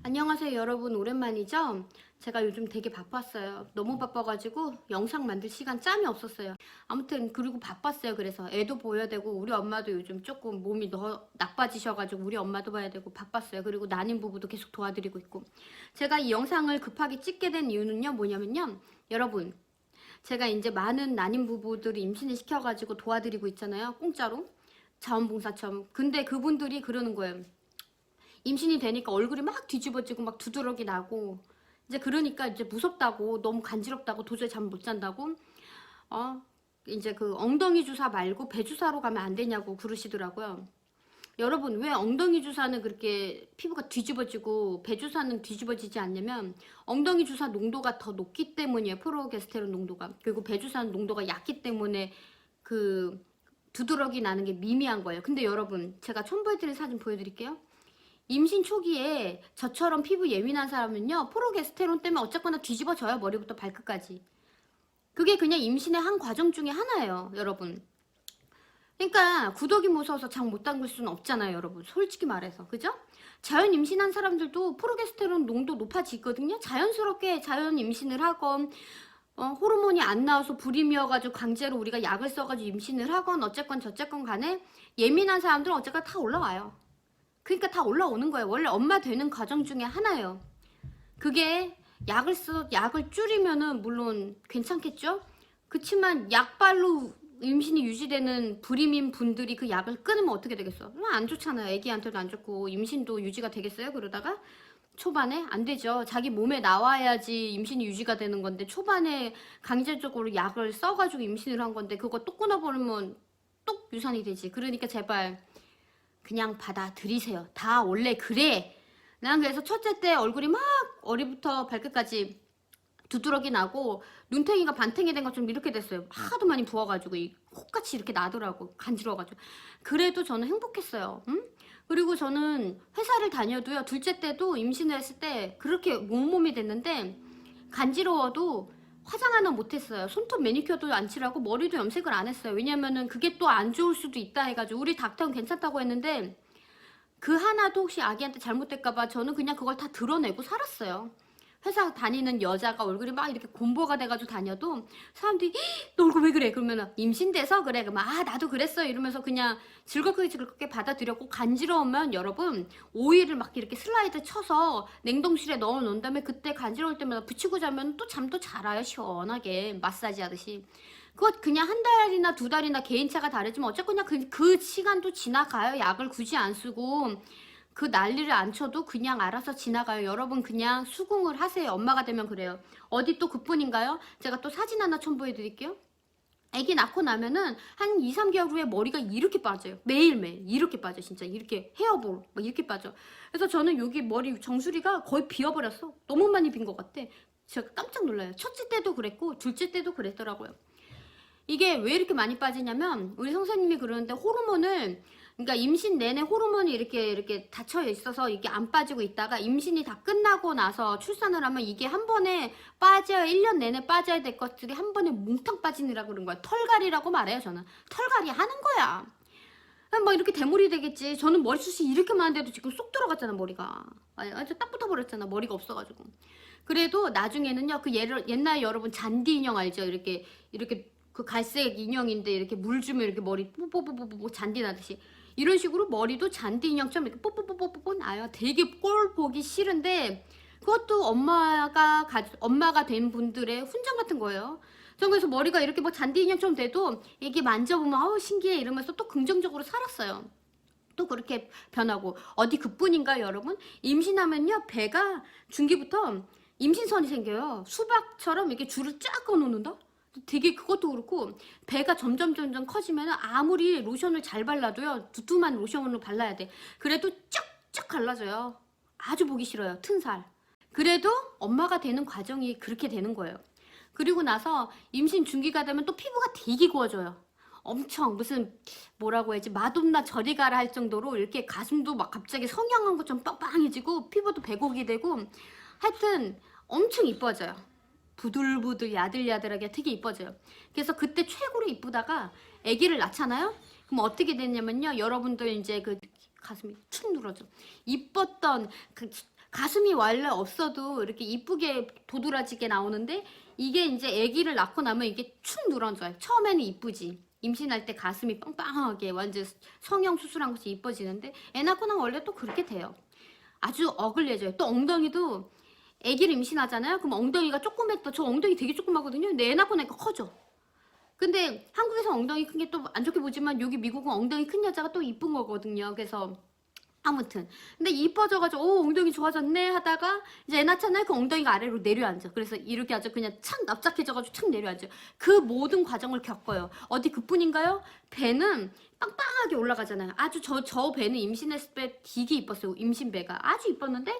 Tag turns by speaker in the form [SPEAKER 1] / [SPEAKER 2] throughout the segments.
[SPEAKER 1] 안녕하세요 여러분, 오랜만이죠? 제가 요즘 되게 바빴어요. 너무 바빠가지고 영상 만들 시간 짬이 없었어요. 아무튼 그리고 바빴어요. 그래서 애도 보여야 되고 우리 엄마도 요즘 조금 몸이 나빠지셔가지고 우리 엄마도 봐야 되고 바빴어요. 그리고 난임 부부도 계속 도와드리고 있고. 제가 이 영상을 급하게 찍게 된 이유는요 뭐냐면요, 여러분, 제가 이제 많은 난임 부부들이 임신을 시켜가지고 도와드리고 있잖아요, 공짜로 자원봉사처럼. 근데 그분들이 그러는 거예요. 임신이 되니까 얼굴이 막 뒤집어지고 막 두드러기 나고, 이제 그러니까 이제 무섭다고, 너무 간지럽다고, 도저히 잠 못 잔다고, 이제 그 엉덩이 주사 말고 배 주사로 가면 안 되냐고 그러시더라고요. 여러분, 왜 엉덩이 주사는 그렇게 피부가 뒤집어지고 배 주사는 뒤집어지지 않냐면, 엉덩이 주사 농도가 더 높기 때문이에요. 프로게스테론 농도가. 그리고 배 주사는 농도가 얕기 때문에 그 두드러기 나는 게 미미한 거예요. 근데 여러분, 제가 첨부해드린 사진 보여드릴게요. 임신 초기에 저처럼 피부 예민한 사람은요, 프로게스테론 때문에 어쨌거나 뒤집어져요. 머리부터 발끝까지. 그게 그냥 임신의 한 과정 중에 하나예요, 여러분. 그러니까 구더기 무서워서 장 못 담글 수는 없잖아요, 여러분. 솔직히 말해서. 그죠? 자연 임신한 사람들도 프로게스테론 농도 높아지거든요. 자연스럽게 자연 임신을 하건, 호르몬이 안 나와서 불임이어가지고 강제로 우리가 약을 써가지고 임신을 하건, 어쨌건 저쨌건 간에 예민한 사람들은 어쨌건 다 올라와요. 그러니까 다 올라오는 거예요. 원래 엄마 되는 과정 중에 하나예요. 그게 약을 줄이면은 물론 괜찮겠죠? 그치만 약발로 임신이 유지되는 불임인 분들이 그 약을 끊으면 어떻게 되겠어? 안 좋잖아요. 애기한테도 안 좋고 임신도 유지가 되겠어요? 그러다가 초반에 안 되죠. 자기 몸에 나와야지 임신이 유지가 되는 건데, 초반에 강제적으로 약을 써가지고 임신을 한 건데 그거 또 끊어버리면 또 유산이 되지. 그러니까 제발 그냥 받아들이세요. 다 원래 그래. 난 그래서 첫째 때 얼굴이 막 머리부터 발끝까지 두드러기 나고 눈탱이가 반탱이 된 것처럼 이렇게 됐어요. 하도 많이 부어가지고 이 콧같이 이렇게 나더라고. 간지러워가지고. 그래도 저는 행복했어요. 응? 그리고 저는 회사를 다녀도요, 둘째 때도 임신을 했을 때 그렇게 몸몸이 됐는데 간지러워도 화장 하나 못했어요. 손톱 매니큐어도 안 칠하고 머리도 염색을 안 했어요. 왜냐면은 그게 또 안 좋을 수도 있다 해가지고. 우리 닥터는 괜찮다고 했는데 그 하나도 혹시 아기한테 잘못될까봐 저는 그냥 그걸 다 드러내고 살았어요. 회사 다니는 여자가 얼굴이 막 이렇게 곰보가 돼가지고 다녀도 사람들이 너 얼굴 왜 그래? 그러면은 임신돼서 그래. 그러면 나도 그랬어 이러면서 그냥 즐겁게 받아들였고, 간지러우면 여러분 오일을 막 이렇게 슬라이드 쳐서 냉동실에 넣어 놓은 다음에 그때 간지러울 때마다 붙이고 자면 또 잠도 잘 와요. 시원하게 마사지 하듯이. 그것 그냥 한 달이나 두 달이나 개인차가 다르지만 어쨌거나 그 시간도 지나가요. 약을 굳이 안 쓰고 그 난리를 안 쳐도 그냥 알아서 지나가요. 여러분 그냥 수긍을 하세요. 엄마가 되면 그래요. 어디 또 그뿐인가요? 제가 또 사진 하나 첨부해 드릴게요. 아기 낳고 나면은 한 2, 3개월 후에 머리가 이렇게 빠져요. 매일매일 이렇게 빠져. 진짜 이렇게 헤어볼 막 이렇게 빠져. 그래서 저는 여기 머리 정수리가 거의 비어버렸어. 너무 많이 빈 것 같아. 제가 깜짝 놀라요. 첫째 때도 그랬고 둘째 때도 그랬더라고요. 이게 왜 이렇게 많이 빠지냐면 우리 선생님이 그러는데, 호르몬을, 그러니까 임신 내내 호르몬이 이렇게 닫혀 있어서 이게 안 빠지고 있다가 임신이 다 끝나고 나서 출산을 하면 이게 한 번에 빠져야, 1년 내내 빠져야 될 것들이 한 번에 뭉텅 빠지느라 그런 거야. 털갈이라고 말해요. 저는 털갈이 하는 거야. 막 이렇게 대물이 되겠지. 저는 머리숱이 이렇게 많은데도 지금 쏙 들어갔잖아, 머리가. 아주 딱 붙어버렸잖아, 머리가 없어가지고. 그래도 나중에는요, 옛날 여러분 잔디 인형 알죠? 이렇게 그 갈색 인형인데 이렇게 물 주면 이렇게 머리 뽀뽀뽀뽀뽀 잔디 나듯이 이런 식으로 머리도 잔디 인형처럼 이렇게 뽀뽀뽀뽀뽀 나요. 되게 꼴 보기 싫은데 그것도 엄마가 된 분들의 훈장 같은 거예요. 전 그래서 머리가 이렇게 뭐 잔디 인형처럼 돼도 이게 만져보면 아우 신기해 이러면서 또 긍정적으로 살았어요. 또 그렇게 변하고. 어디 그뿐인가 여러분? 임신하면요, 배가 중기부터 임신선이 생겨요. 수박처럼 이렇게 줄을 쫙 꺼놓는다? 되게 그것도 그렇고, 배가 점점 커지면 아무리 로션을 잘 발라도요, 두툼한 로션으로 발라야 돼. 그래도 쭉쭉 갈라져요. 아주 보기 싫어요. 튼살. 그래도 엄마가 되는 과정이 그렇게 되는 거예요. 그리고 나서 임신 중기가 되면 또 피부가 되게 구워져요. 엄청 무슨 뭐라고 해야지, 마돈나 저리 가라 할 정도로 이렇게 가슴도 막 갑자기 성형한 것처럼 빵빵해지고 피부도 배곡이 되고, 하여튼 엄청 이뻐져요. 부들부들 야들야들하게 되게 이뻐져요. 그래서 그때 최고로 이쁘다가 아기를 낳잖아요. 그럼 어떻게 되냐면요, 여러분들 이제 그 가슴이 축 늘어져. 이뻤던 그 가슴이 원래 없어도 이렇게 이쁘게 도드라지게 나오는데 이게 이제 아기를 낳고 나면 이게 축 늘어져요. 처음에는 이쁘지. 임신할 때 가슴이 빵빵하게 완전 성형 수술한 것이 이뻐지는데 애 낳고 나면 원래 또 그렇게 돼요. 아주 어글려져요. 또 엉덩이도 아기를 임신하잖아요. 그럼 엉덩이가 조그맣다. 저 엉덩이 되게 조그맣거든요. 근데 애 낳고 나니까 커져. 근데 한국에서 엉덩이 큰 게 또 안 좋게 보지만 여기 미국은 엉덩이 큰 여자가 또 이쁜 거거든요. 그래서 아무튼 근데 이뻐져가지고 오 엉덩이 좋아졌네 하다가 이제 애 낳잖아요. 그 엉덩이가 아래로 내려앉아. 그래서 이렇게 아주 그냥 착 납작해져가지고 착 내려앉아. 그 모든 과정을 겪어요. 어디 그뿐인가요? 배는 빵빵하게 올라가잖아요. 아주 저 배는 임신했을 때 되게 이뻤어요. 임신배가 아주 이뻤는데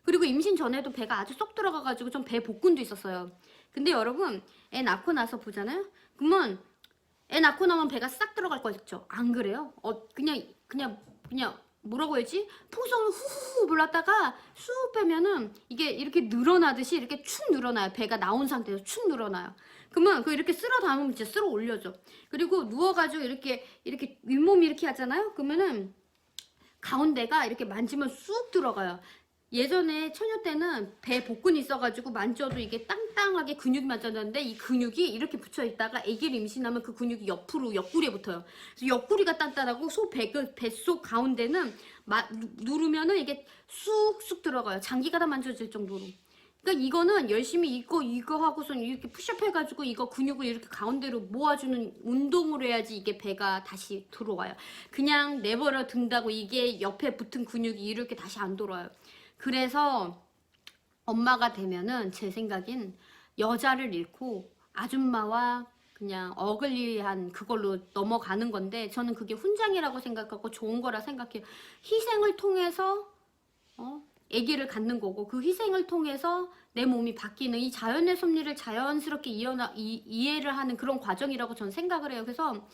[SPEAKER 1] 그리고 임신 전에도 배가 아주 쏙 들어가가지고 좀 배 복근도 있었어요. 근데 여러분 애 낳고 나서 보잖아요. 그러면 애 낳고 나면 배가 싹 들어갈 거 있죠. 안 그래요? 그냥 뭐라고 해야지? 풍선을 후후 불렀다가 쑥 빼면은 이게 이렇게 늘어나듯이 이렇게 축 늘어나요. 배가 나온 상태에서 축 늘어나요. 그러면 그 이렇게 쓸어 담으면 진짜 쓸어 올려줘. 그리고 누워가지고 이렇게 윗몸 이렇게 하잖아요. 그러면은 가운데가 이렇게 만지면 쑥 들어가요. 예전에 처녀 때는 배 복근이 있어가지고 만져도 이게 땅땅하게 근육이 만져졌는데 이 근육이 이렇게 붙여있다가 아기를 임신하면 그 근육이 옆으로 옆구리에 붙어요. 그래서 옆구리가 단단하고 뱃속 가운데는 누르면은 이게 쑥쑥 들어가요. 장기가 다 만져질 정도로. 그러니까 이거는 열심히 이거 하고선 이렇게 푸시업 해가지고 이거 근육을 이렇게 가운데로 모아주는 운동을 해야지 이게 배가 다시 들어와요. 그냥 내버려 둔다고 이게 옆에 붙은 근육이 이렇게 다시 안 돌아요. 그래서 엄마가 되면은 제 생각엔 여자를 잃고 아줌마와 그냥 어글리한 그걸로 넘어가는 건데 저는 그게 훈장이라고 생각하고 좋은 거라 생각해요. 희생을 통해서 아기를 갖는 거고 그 희생을 통해서 내 몸이 바뀌는 이 자연의 섭리를 자연스럽게 이해를 하는 그런 과정이라고 저는 생각을 해요. 그래서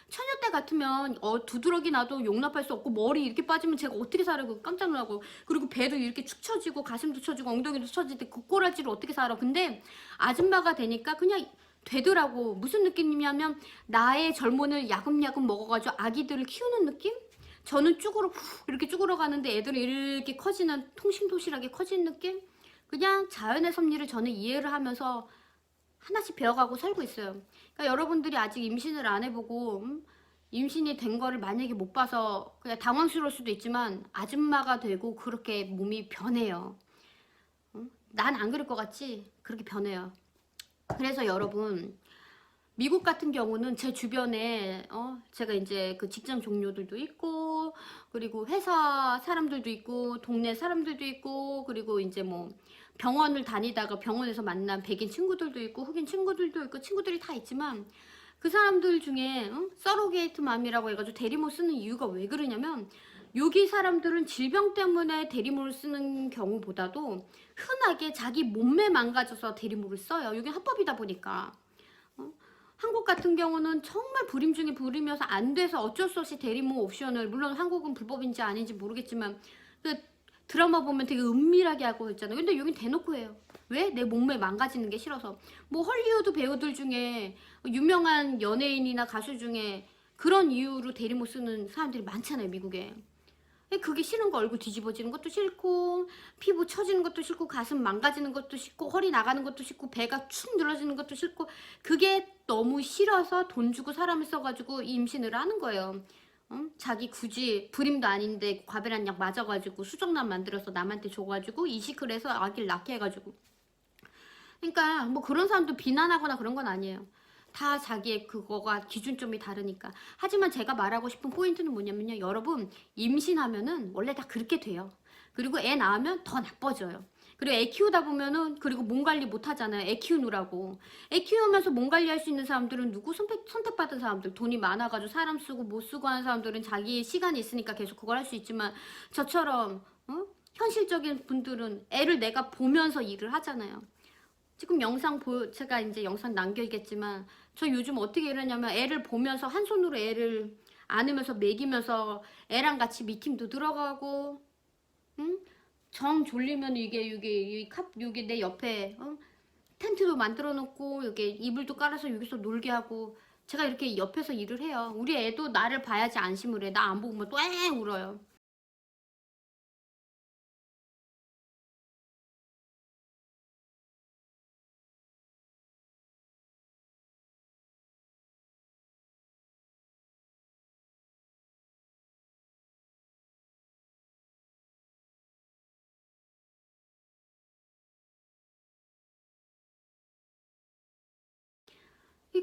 [SPEAKER 1] 처녀 때 같으면 두드러기 나도 용납할 수 없고 머리 이렇게 빠지면 제가 어떻게 살아요? 깜짝 놀라고. 그리고 배도 이렇게 축 처지고 가슴도 처지고 엉덩이도 처질 때 그 꼬라지를 어떻게 살아. 근데 아줌마가 되니까 그냥 되더라고. 무슨 느낌이냐면 나의 젊은을 야금야금 먹어가지고 아기들을 키우는 느낌? 저는 이렇게 쭈그러 가는데 애들은 이렇게 커지는 통실통실하게 커지는 느낌? 그냥 자연의 섭리를 저는 이해를 하면서 하나씩 배워가고 살고 있어요. 그러니까 여러분들이 아직 임신을 안 해보고 임신이 된 거를 만약에 못 봐서 그냥 당황스러울 수도 있지만 아줌마가 되고 그렇게 몸이 변해요. 난 안 그럴 것 같지? 그렇게 변해요. 그래서 여러분 미국 같은 경우는 제 주변에 제가 이제 그 직장 동료들도 있고 그리고 회사 사람들도 있고 동네 사람들도 있고 그리고 이제 뭐 병원을 다니다가 병원에서 만난 백인 친구들도 있고 흑인 친구들도 있고 친구들이 다 있지만 그 사람들 중에 서로게이트 맘이라고 해가지고 대리모 쓰는 이유가 왜 그러냐면 여기 사람들은 질병 때문에 대리모를 쓰는 경우보다도 흔하게 자기 몸매 망가져서 대리모를 써요. 여기 합법이다 보니까. 한국 같은 경우는 정말 불임 중에 불임이어서 안 돼서 어쩔 수 없이 대리모 옵션을 물론 한국은 불법인지 아닌지 모르겠지만 그 드라마 보면 되게 은밀하게 하고 있잖아요. 근데 여긴 대놓고 해요. 왜? 내 몸매 망가지는 게 싫어서. 뭐 헐리우드 배우들 중에 유명한 연예인이나 가수 중에 그런 이유로 대리모 쓰는 사람들이 많잖아요. 미국에. 그게 싫은 거 얼굴 뒤집어지는 것도 싫고 피부 처지는 것도 싫고 가슴 망가지는 것도 싫고 허리 나가는 것도 싫고 배가 축 늘어지는 것도 싫고 그게 너무 싫어서 돈 주고 사람을 써가지고 임신을 하는 거예요. 자기 굳이 불임도 아닌데 과배란 약 맞아가지고 수정란 만들어서 남한테 줘가지고 이식을 해서 아기를 낳게 해가지고 그러니까 뭐 그런 사람도 비난하거나 그런 건 아니에요. 다 자기의 그거가 기준점이 다르니까. 하지만 제가 말하고 싶은 포인트는 뭐냐면요. 여러분 임신하면은 원래 다 그렇게 돼요. 그리고 애 낳으면 더 나빠져요. 그리고 애 키우다 보면은 그리고 몸 관리 못 하잖아요. 애 키우느라고. 애 키우면서 몸 관리할 수 있는 사람들은 누구? 선택받은 사람들. 돈이 많아가지고 사람 쓰고 못 쓰고 하는 사람들은 자기의 시간이 있으니까 계속 그걸 할 수 있지만 저처럼 현실적인 분들은 애를 내가 보면서 일을 하잖아요. 지금 제가 이제 영상 남겨야겠지만 저 요즘 어떻게 일하냐면 애를 보면서 한 손으로 애를 안으면서 먹이면서 애랑 같이 미팅도 들어가고 응? 정 졸리면 이게 내 옆에 텐트도 만들어 놓고 여기 이불도 깔아서 여기서 놀게 하고 제가 이렇게 옆에서 일을 해요. 우리 애도 나를 봐야지 안심을 해. 나 안 보면 또 애 울어요.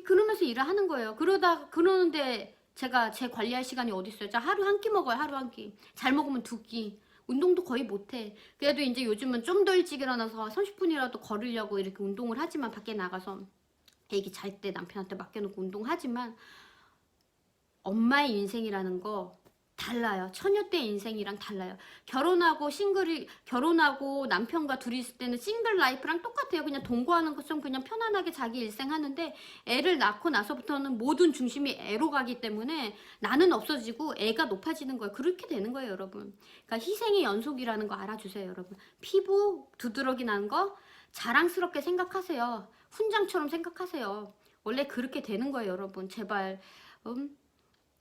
[SPEAKER 1] 그러면서 일을 하는 거예요. 그러는데 제가 제 관리할 시간이 어디 있어요? 자, 하루 한 끼 먹어요. 하루 한 끼. 잘 먹으면 두 끼. 운동도 거의 못해. 그래도 이제 요즘은 좀 더 일찍 일어나서 30분이라도 걸으려고 이렇게 운동을 하지만, 밖에 나가서 애기 잘 때 남편한테 맡겨놓고 운동하지만, 엄마의 인생이라는 거 달라요. 처녀 때 인생이랑 달라요. 결혼하고 남편과 둘이 있을 때는 싱글 라이프랑 똑같아요. 그냥 동거하는 것처럼 그냥 편안하게 자기 일생 하는데, 애를 낳고 나서부터는 모든 중심이 애로 가기 때문에 나는 없어지고 애가 높아지는 거예요. 그렇게 되는 거예요, 여러분. 그러니까 희생의 연속이라는 거 알아주세요, 여러분. 피부 두드러기 나는 거 자랑스럽게 생각하세요. 훈장처럼 생각하세요. 원래 그렇게 되는 거예요, 여러분. 제발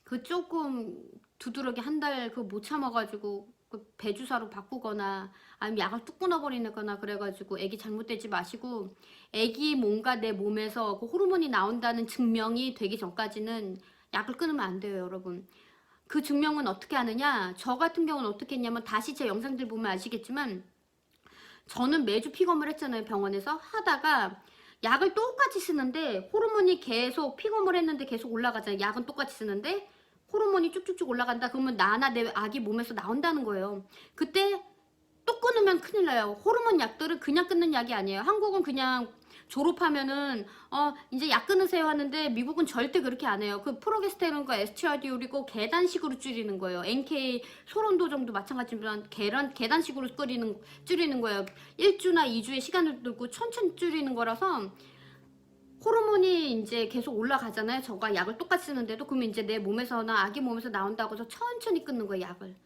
[SPEAKER 1] 그 조금 두드러기 한 달 그 못 참아가지고 그 배주사로 바꾸거나 아니면 약을 뚝 끊어버리거나 그래가지고 애기 잘못되지 마시고, 애기 뭔가 내 몸에서 그 호르몬이 나온다는 증명이 되기 전까지는 약을 끊으면 안 돼요, 여러분. 그 증명은 어떻게 하느냐, 저 같은 경우는 어떻게 했냐면, 다시 제 영상들 보면 아시겠지만 저는 매주 픽업을 했잖아요. 병원에서 하다가 약을 똑같이 쓰는데 호르몬이 계속, 픽업을 했는데 계속 올라가잖아요. 약은 똑같이 쓰는데 호르몬이 쭉쭉쭉 올라간다. 그러면 나나 내 아기 몸에서 나온다는 거예요. 그때 또 끊으면 큰일 나요. 호르몬 약들은 그냥 끊는 약이 아니에요. 한국은 그냥 졸업하면은 이제 약 끊으세요 하는데, 미국은 절대 그렇게 안 해요. 그 프로게스테론과 에스트라디올이고 계단식으로 줄이는 거예요. NK 소론도 정도 마찬가지지만 계단식으로 줄이는 거예요. 1주나 2주의 시간을 두고 천천히 줄이는 거라서 호르몬이 이제 계속 올라가잖아요. 저가 약을 똑같이 쓰는데도. 그러면 이제 내 몸에서나 아기 몸에서 나온다고 해서 천천히 끊는 거예요, 약을.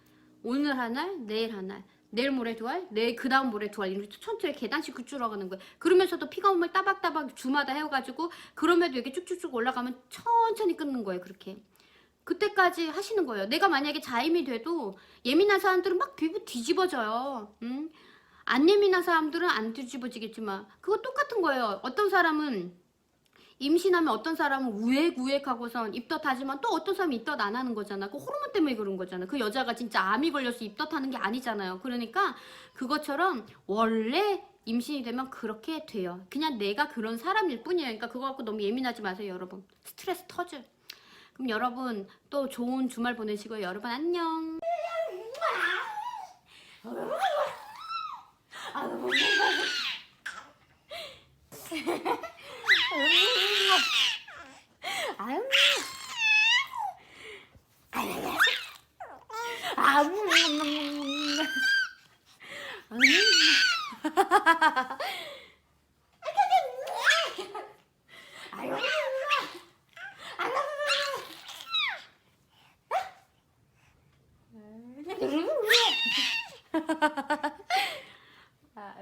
[SPEAKER 1] 오늘 한 알, 내일 한 알, 내일 모레 두 알, 내일 그 다음 모레 두 알, 이렇게 천천히 계단식 줄어가는 거예요. 그러면서도 피가움을 따박따박 주마다 해가지고, 그럼에도 이렇게 쭉쭉쭉 올라가면 천천히 끊는 거예요, 그렇게. 그때까지 하시는 거예요. 내가 만약에 자임이 돼도 예민한 사람들은 막 피부 뒤집어져요. 안 예민한 사람들은 안 뒤집어지겠지만 그거 똑같은 거예요. 어떤 사람은 임신하면, 어떤 사람은 우웩우웩하고선 입덧하지만 또 어떤 사람은 입덧 안 하는 거잖아. 그 호르몬 때문에 그런 거잖아. 그 여자가 진짜 암이 걸려서 입덧하는 게 아니잖아요. 그러니까 그것처럼 원래 임신이 되면 그렇게 돼요. 그냥 내가 그런 사람일 뿐이에요. 그러니까 그거 갖고 너무 예민하지 마세요, 여러분. 스트레스 터져. 그럼 여러분 또 좋은 주말 보내시고요. 여러분 안녕. 아유.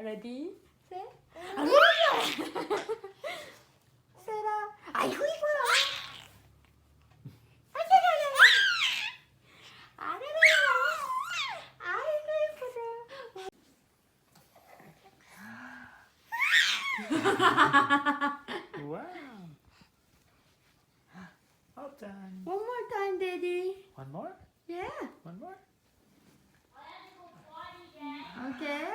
[SPEAKER 1] 레디 셋. 세라. 아이고 이거야.
[SPEAKER 2] Wow. All done.
[SPEAKER 1] One more time, Daddy.
[SPEAKER 2] One more?
[SPEAKER 1] Yeah.
[SPEAKER 2] One more?
[SPEAKER 1] Okay.